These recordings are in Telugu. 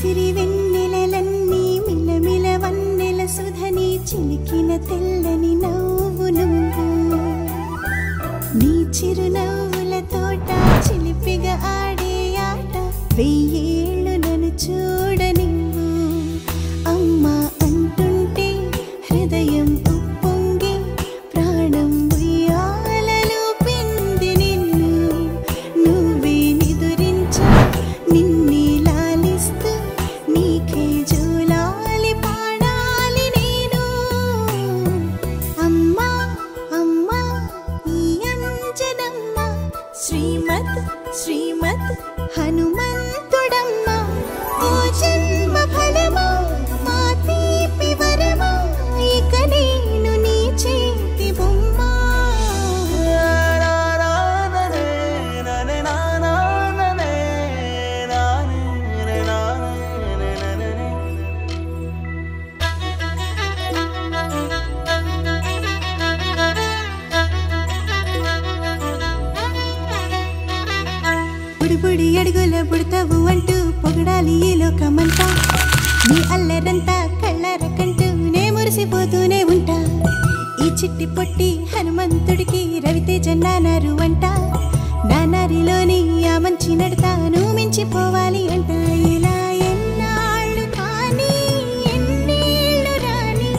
విసిరి వెన్నెలలన్నీ మిలమిల వన్నెల సుధని చిలికిన తెల్లని నవ్వు నువ్వు నీ చిరునవ్వుల తోట చిలిపిగా ఆడే ఆట వెయ్యేళ్ళు నన్ను చూడనివ్వు అమ్మా అంటుంటే హృదయం ఉప్పొంగి ప్రాణం ఉయ్యాలలో పిండి నిన్ను నువ్వే నిదురించా నిన్నే లాలిస్తూ నీకే జూలాలి పాడాలి నేను అమ్మా అమ్మా ఈ అంజనమ్మ శ్రీమత్ శ్రీమత్ హనుమంతుడమ్మ ఓ జన్మ ఫలమా మా తీపి వరమా ఇక నేను నీ చేతి బొమ్మ బుడిబుడి అడుగుల బుడతావు అంటూ పొగడాలి ఈ లోకమంతా నీ అల్లరంతా కళ్ళరకంటూ నే మురిసిపోతూనే ఉంటా ఈ చిట్టి పొట్టి హనుమంతుడికి రవితేజ నానారు అంట నానారిలోని ఆ మంచి నడతాను మించిపోవాలి అంట ఇలా ఎన్నాళ్ళు కానీ ఎన్నేళ్ళు రాని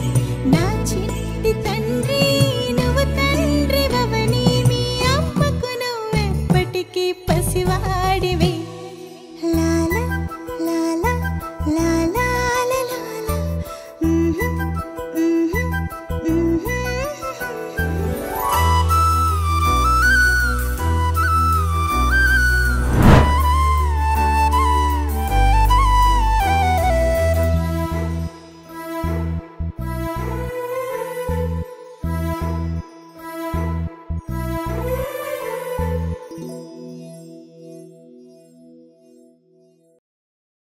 నా చిట్టి తండ్రి నువ్వు తండ్రి వవని మీ అమ్మకు నువ్వెప్పటికీ పసివాడివి